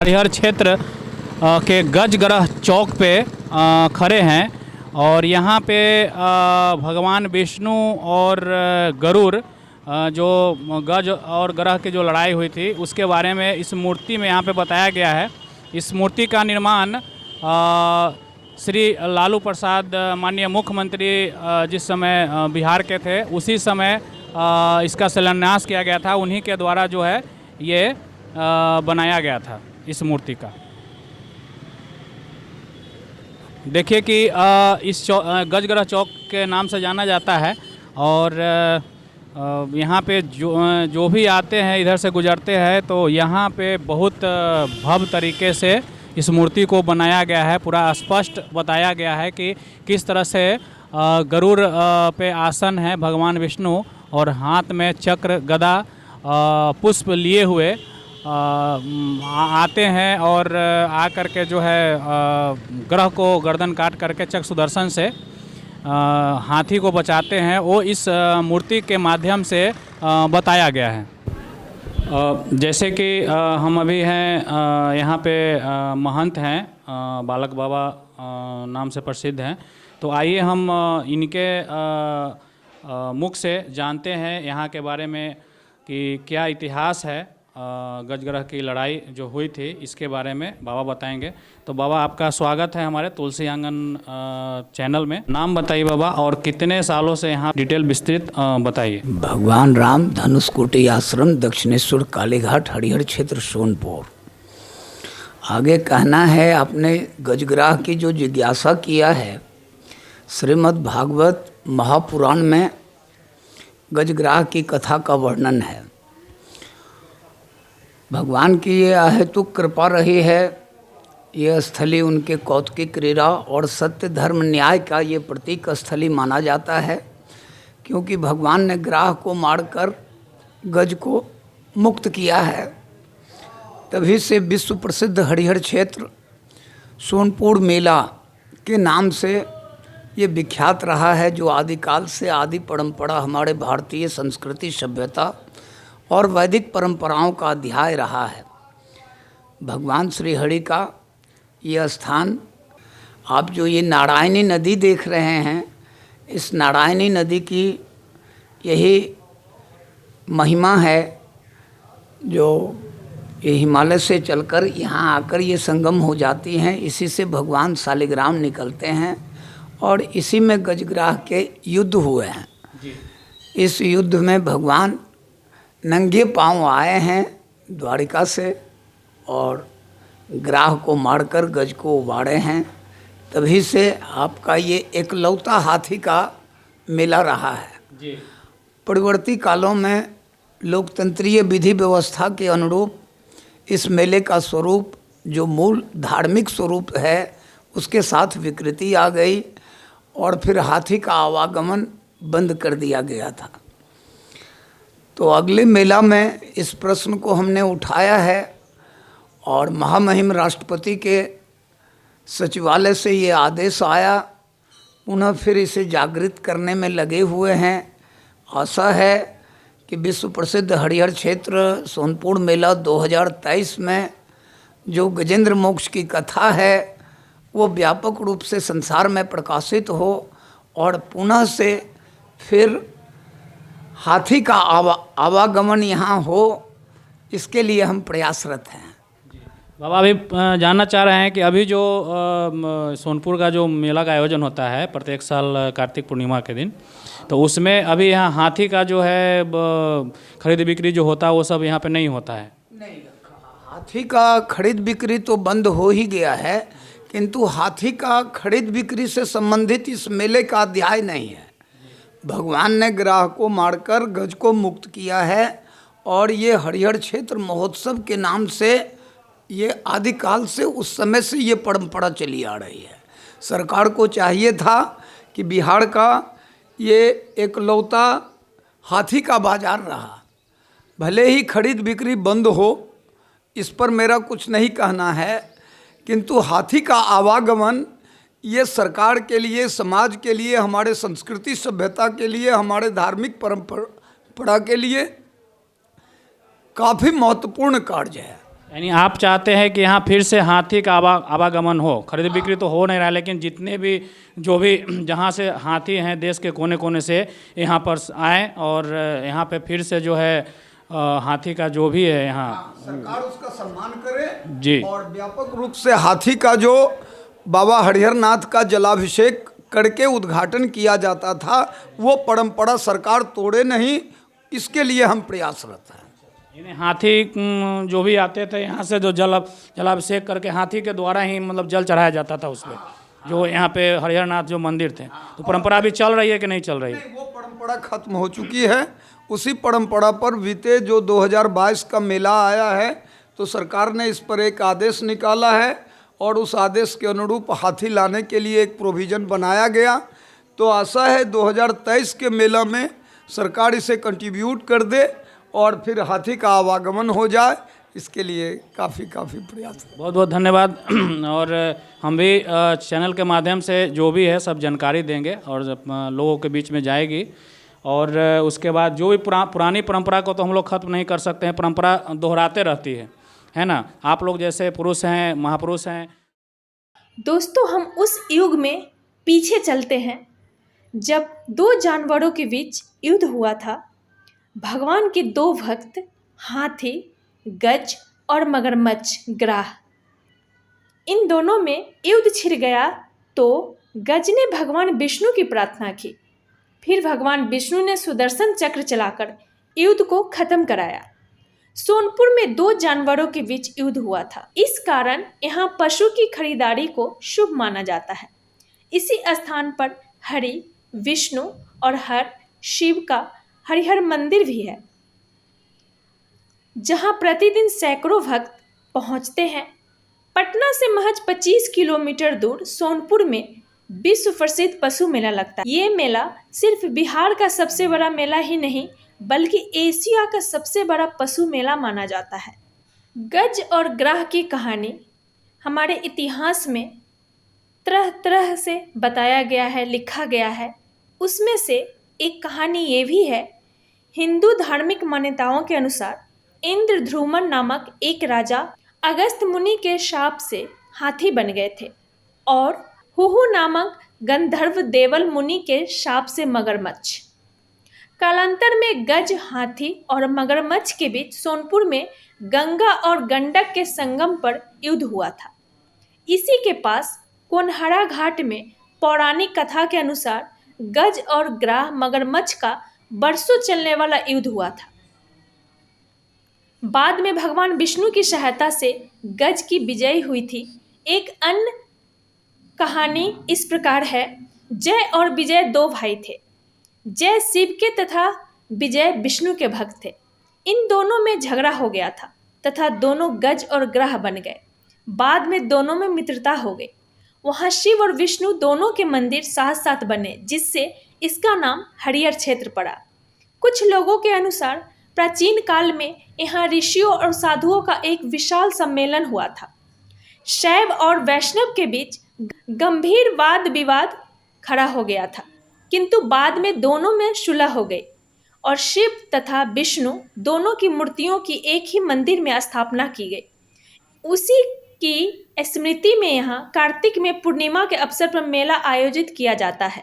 हरिहर क्षेत्र के गजगरह चौक पे खड़े हैं और यहाँ पे भगवान विष्णु और गरुड़ जो गज और ग्रह की जो लड़ाई हुई थी उसके बारे में इस मूर्ति में यहाँ पे बताया गया है। इस मूर्ति का निर्माण श्री लालू प्रसाद माननीय मुख्यमंत्री जिस समय बिहार के थे उसी समय इसका शिलान्यास किया गया था। उन्हीं के द्वारा जो है ये बनाया गया था इस मूर्ति का। देखिए कि इस गजगरह चौक के नाम से जाना जाता है और यहाँ पे जो भी आते हैं इधर से गुजरते हैं तो यहाँ पे बहुत भव्य तरीके से इस मूर्ति को बनाया गया है। पूरा स्पष्ट बताया गया है कि किस तरह से गरुड़ पे आसन है भगवान विष्णु और हाथ में चक्र गदा पुष्प लिए हुए आते हैं और आकर के जो है ग्रह को गर्दन काट करके चक्र सुदर्शन से हाथी को बचाते हैं। वो इस मूर्ति के माध्यम से बताया गया है। जैसे कि हम अभी हैं यहाँ पे महंत हैं बालक बाबा नाम से प्रसिद्ध हैं, तो आइए हम इनके मुख से जानते हैं यहाँ के बारे में कि क्या इतिहास है गजगरह की लड़ाई जो हुई थी इसके बारे में बाबा बताएंगे। तो बाबा आपका स्वागत है हमारे तुलसी आंगन चैनल में। नाम बताइए बाबा और कितने सालों से यहाँ डिटेल विस्तृत बताइए। भगवान राम धनुषकोटि आश्रम दक्षिणेश्वर कालीघाट हरिहर क्षेत्र सोनपुर। आगे कहना है आपने गजगरह की जो जिज्ञासा किया है, श्रीमद् भागवत महापुराण में गजगरह की कथा का वर्णन है। भगवान की ये अहेतुक कृपा रही है। ये स्थली उनके कौतुकी क्रीड़ा और सत्य धर्म न्याय का ये प्रतीक स्थली माना जाता है, क्योंकि भगवान ने ग्राह को मारकर गज को मुक्त किया है। तभी से विश्व प्रसिद्ध हरिहर क्षेत्र सोनपुर मेला के नाम से ये विख्यात रहा है, जो आदिकाल से आदि परंपरा हमारे भारतीय संस्कृति सभ्यता और वैदिक परंपराओं का अध्याय रहा है। भगवान श्री हरि का यह स्थान, आप जो ये नारायणी नदी देख रहे हैं, इस नारायणी नदी की यही महिमा है जो ये हिमालय से चलकर यहाँ आकर ये संगम हो जाती हैं। इसी से भगवान शालिग्राम निकलते हैं और इसी में गजगरह के युद्ध हुए हैं। इस युद्ध में भगवान नंगे पांव आए हैं द्वारिका से और ग्राह को मारकर गज को उबारे हैं। तभी से आपका ये एकलौता हाथी का मेला रहा है। परिवर्ती कालों में लोकतंत्रीय विधि व्यवस्था के अनुरूप इस मेले का स्वरूप जो मूल धार्मिक स्वरूप है उसके साथ विकृति आ गई और फिर हाथी का आवागमन बंद कर दिया गया था। तो अगले मेला में इस प्रश्न को हमने उठाया है और महामहिम राष्ट्रपति के सचिवालय से ये आदेश आया, पुनः फिर इसे जागृत करने में लगे हुए हैं। आशा है कि विश्व प्रसिद्ध हरिहर क्षेत्र सोनपुर मेला 2023 में जो गजेंद्र मोक्ष की कथा है वो व्यापक रूप से संसार में प्रकाशित हो और पुनः से फिर हाथी का आवागमन यहाँ हो, इसके लिए हम प्रयासरत हैं। बाबा अभी जानना चाह रहे हैं कि अभी जो सोनपुर का जो मेला का आयोजन होता है प्रत्येक साल कार्तिक पूर्णिमा के दिन, तो उसमें अभी यहाँ हाथी का जो है खरीद बिक्री जो होता है वो सब यहाँ पे नहीं होता है। नहीं, हाथी का खरीद बिक्री तो बंद हो ही गया है, किंतु हाथी का खरीद बिक्री से संबंधित इस मेले का अध्याय नहीं है। भगवान ने ग्राह को मारकर गज को मुक्त किया है और ये हरिहर क्षेत्र महोत्सव के नाम से ये आदिकाल से उस समय से ये परंपरा चली आ रही है। सरकार को चाहिए था कि बिहार का ये एकलौता हाथी का बाजार रहा, भले ही खरीद बिक्री बंद हो, इस पर मेरा कुछ नहीं कहना है, किंतु हाथी का आवागमन ये सरकार के लिए, समाज के लिए, हमारे संस्कृति सभ्यता के लिए, हमारे धार्मिक परंपरा के लिए काफ़ी महत्वपूर्ण कार्य है। यानी आप चाहते हैं कि यहाँ फिर से हाथी का आवागमन हो। खरीद बिक्री तो हो नहीं रहा, लेकिन जितने भी जो भी जहाँ से हाथी हैं देश के कोने कोने से यहाँ पर आए और यहाँ पे फिर से जो है हाथी का जो भी है यहाँ सरकार उसका सम्मान करे जी। और व्यापक रूप से हाथी का जो बाबा हरिहर नाथ का जलाभिषेक करके उद्घाटन किया जाता था, वो परंपरा सरकार तोड़े नहीं, इसके लिए हम प्रयासरत हैं। यानी हाथी जो भी आते थे यहाँ से जो जलाभिषेक करके हाथी के द्वारा ही मतलब जल चढ़ाया जाता था उस पर, जो यहाँ पे हरिहर नाथ जो मंदिर थे। तो परंपरा अभी चल रही है कि नहीं चल रही? नहीं, वो परंपरा खत्म हो चुकी है। उसी परंपरा पर बीते जो 2022 का मेला आया है, तो सरकार ने इस पर एक आदेश निकाला है और उस आदेश के अनुरूप हाथी लाने के लिए एक प्रोविज़न बनाया गया। तो आशा है 2023 के मेला में सरकार इसे कंट्रीब्यूट कर दे और फिर हाथी का आवागमन हो जाए। इसके लिए काफ़ी प्रयास। बहुत बहुत धन्यवाद। और हम भी चैनल के माध्यम से जो भी है सब जानकारी देंगे और लोगों के बीच में जाएगी। और उसके बाद जो भी पुरानी परंपरा को तो हम लोग खत्म नहीं कर सकते हैं, परंपरा दोहराते रहती है ना। आप लोग जैसे पुरुष हैं, महापुरुष हैं। दोस्तों, हम उस युग में पीछे चलते हैं जब दो जानवरों के बीच युद्ध हुआ था। भगवान के दो भक्त हाथी गज और मगरमच्छ ग्राह, इन दोनों में युद्ध छिड़ गया तो गज ने भगवान विष्णु की प्रार्थना की। फिर भगवान विष्णु ने सुदर्शन चक्र चलाकर युद्ध को खत्म कराया। सोनपुर में दो जानवरों के बीच युद्ध हुआ था। इस कारण यहाँ पशु की खरीदारी को शुभ माना जाता है। इसी स्थान पर हरि, विष्णु और हर शिव का हरिहर मंदिर भी है, जहाँ प्रतिदिन सैकड़ों भक्त पहुँचते हैं। पटना से महज 25 किलोमीटर दूर सोनपुर में विश्व प्रसिद्ध पशु मेला लगता है। ये मेला सिर्फ बिहार का सबसे बड़ा मेला ही नहीं, बल्कि एशिया का सबसे बड़ा पशु मेला माना जाता है। गज और ग्राह की कहानी हमारे इतिहास में तरह तरह से बताया गया है, लिखा गया है। उसमें से एक कहानी ये भी है, हिंदू धार्मिक मान्यताओं के अनुसार इंद्रध्रुमन नामक एक राजा अगस्त मुनि के शाप से हाथी बन गए थे और हुहु नामक गंधर्व देवल मुनि के शाप से मगरमच्छ। कालांतर में गज, हाथी और मगरमच्छ के बीच सोनपुर में गंगा और गंडक के संगम पर युद्ध हुआ था। इसी के पास कोनहरा घाट में पौराणिक कथा के अनुसार गज और ग्राह मगरमच्छ का बरसों चलने वाला युद्ध हुआ था। बाद में भगवान विष्णु की सहायता से गज की विजय हुई थी। एक अन्य कहानी इस प्रकार है, जय और विजय दो भाई थे। जय शिव के तथा विजय विष्णु के भक्त थे। इन दोनों में झगड़ा हो गया था तथा दोनों गज और ग्राह बन गए। बाद में दोनों में मित्रता हो गई। वहाँ शिव और विष्णु दोनों के मंदिर साथ साथ बने, जिससे इसका नाम हरिहर क्षेत्र पड़ा। कुछ लोगों के अनुसार प्राचीन काल में यहाँ ऋषियों और साधुओं का एक विशाल सम्मेलन हुआ था। शैव और वैष्णव के बीच गंभीर वाद विवाद खड़ा हो गया था, किंतु बाद में दोनों में सुलह हो गई और शिव तथा विष्णु दोनों की मूर्तियों की एक ही मंदिर में स्थापना की गई। उसी की स्मृति में यहाँ कार्तिक में पूर्णिमा के अवसर पर मेला आयोजित किया जाता है।